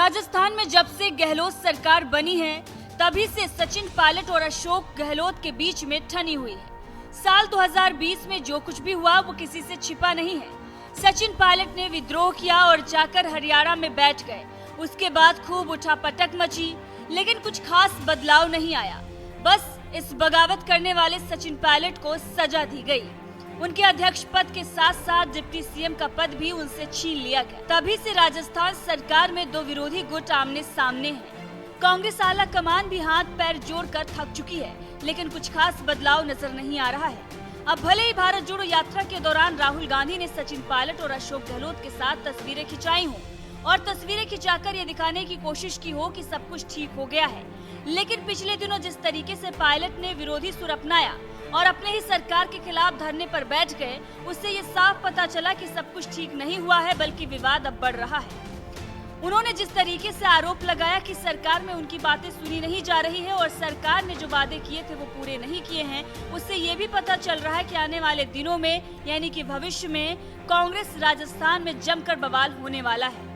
राजस्थान में जब से गहलोत सरकार बनी है तभी से सचिन पायलट और अशोक गहलोत के बीच में ठनी हुई है। साल 2020 में जो कुछ भी हुआ वो किसी से छिपा नहीं है। सचिन पायलट ने विद्रोह किया और जाकर हरियाणा में बैठ गए। उसके बाद खूब उठापटक मची, लेकिन कुछ खास बदलाव नहीं आया। बस इस बगावत करने वाले सचिन पायलट को सजा दी गई। उनके अध्यक्ष पद के साथ साथ डिप्टी सीएम का पद भी उनसे छीन लिया गया। तभी से राजस्थान सरकार में दो विरोधी गुट आमने सामने हैं। कांग्रेस आला कमान भी हाथ पैर जोड़कर थक चुकी है, लेकिन कुछ खास बदलाव नजर नहीं आ रहा है। अब भले ही भारत जोड़ो यात्रा के दौरान राहुल गांधी ने सचिन पायलट और अशोक गहलोत के साथ तस्वीरें खिंचाई हों और तस्वीरें खिंचाकर ये दिखाने की कोशिश की हो कि सब कुछ ठीक हो गया है, लेकिन पिछले दिनों जिस तरीके से पायलट ने विरोधी सुर अपनाया और अपने ही सरकार के खिलाफ धरने पर बैठ गए, उससे ये साफ पता चला कि सब कुछ ठीक नहीं हुआ है, बल्कि विवाद अब बढ़ रहा है। उन्होंने जिस तरीके से आरोप लगाया कि सरकार में उनकी बातें सुनी नहीं जा रही है और सरकार ने जो वादे किए थे वो पूरे नहीं किए हैं, उससे ये भी पता चल रहा है कि आने वाले दिनों में यानी कि भविष्य में कांग्रेस राजस्थान में जमकर बवाल होने वाला है।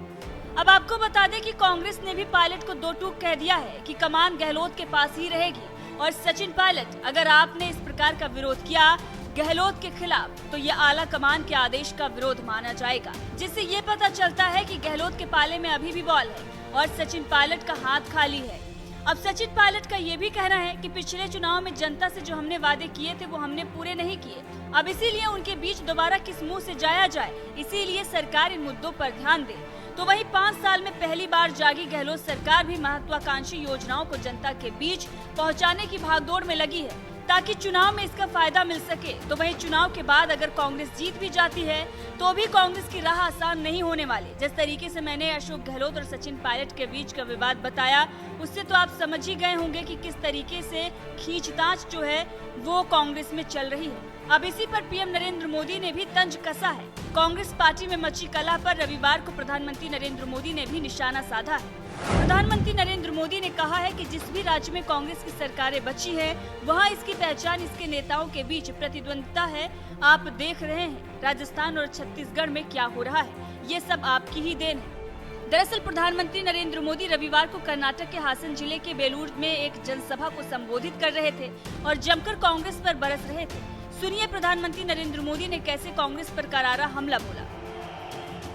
अब आपको बता दें कि कांग्रेस ने भी पायलट को दो टूक कह दिया है कि कमान गहलोत के पास ही रहेगी और सचिन पायलट, अगर आपने इस प्रकार का विरोध किया गहलोत के खिलाफ तो ये आला कमान के आदेश का विरोध माना जाएगा, जिससे ये पता चलता है कि गहलोत के पाले में अभी भी बॉल है और सचिन पायलट का हाथ खाली है। अब सचिन पायलट का ये भी कहना है कि पिछले चुनाव में जनता से जो हमने वादे किए थे वो हमने पूरे नहीं किए। अब इसीलिए उनके बीच दोबारा किस मुंह से जाया जाए, इसीलिए सरकार इन मुद्दों पर ध्यान दे। तो वहीं 5 साल में पहली बार जागी गहलोत सरकार भी महत्वाकांक्षी योजनाओं को जनता के बीच पहुंचाने की भागदौड़ में लगी है ताकि चुनाव में इसका फायदा मिल सके। तो वहीं चुनाव के बाद अगर कांग्रेस जीत भी जाती है तो भी कांग्रेस की राह आसान नहीं होने वाली। जिस तरीके से मैंने अशोक गहलोत और सचिन पायलट के बीच का विवाद बताया, उससे तो आप समझ ही गए होंगे कि किस तरीके से खींचतान जो है वो कांग्रेस में चल रही है। अब इसी पर पीएम नरेंद्र मोदी ने भी तंज कसा है। कांग्रेस पार्टी में मची कलह पर रविवार को प्रधानमंत्री नरेंद्र मोदी ने भी निशाना साधा है। प्रधानमंत्री नरेंद्र मोदी ने कहा है कि जिस भी राज्य में कांग्रेस की सरकारें बची है वहां इसकी पहचान इसके नेताओं के बीच प्रतिद्वंदिता है। आप देख रहे हैं राजस्थान और छत्तीसगढ़ में क्या हो रहा है, ये सब आपकी ही देन है। दरअसल प्रधानमंत्री नरेंद्र मोदी रविवार को कर्नाटक के हासन जिले के बेलूर में एक जनसभा को संबोधित कर रहे थे और जमकर कांग्रेस पर बरस रहे थे। सुनिए प्रधानमंत्री नरेंद्र मोदी ने कैसे कांग्रेस पर करारा हमला बोला।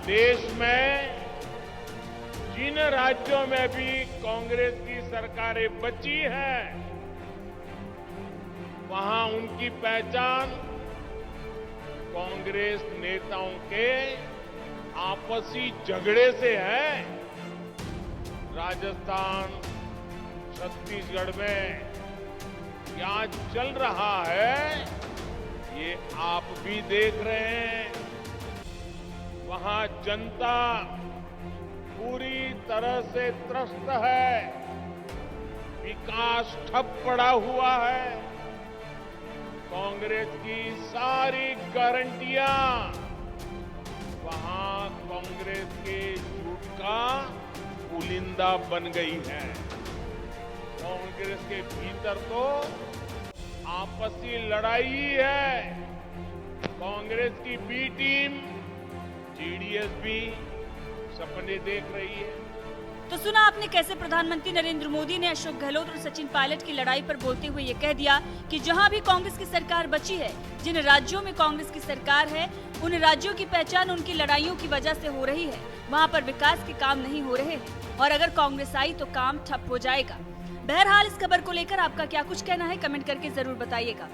देश में जिन राज्यों में भी कांग्रेस की सरकारें बची हैं, वहां उनकी पहचान कांग्रेस नेताओं के आपसी झगड़े से है। राजस्थान, छत्तीसगढ़ में क्या चल रहा है ये आप भी देख रहे हैं। वहां जनता पूरी तरह से त्रस्त है, विकास ठप पड़ा हुआ है। कांग्रेस की सारी गारंटियां वहां कांग्रेस के झूठ का पुलिंदा बन गई है। कांग्रेस के भीतर तो आपसी लड़ाई ही है। कांग्रेस की बी टीम जेडीएस भी सपने देख रही है। तो सुना आपने कैसे प्रधानमंत्री नरेंद्र मोदी ने अशोक गहलोत और सचिन पायलट की लड़ाई पर बोलते हुए ये कह दिया कि जहां भी कांग्रेस की सरकार बची है, जिन राज्यों में कांग्रेस की सरकार है, उन राज्यों की पहचान उनकी लड़ाइयों की वजह से हो रही है। वहां पर विकास के काम नहीं हो रहे हैं और अगर कांग्रेस आई तो काम ठप हो जाएगा। बहरहाल इस खबर को लेकर आपका क्या कुछ कहना है, कमेंट करके जरूर बताइएगा।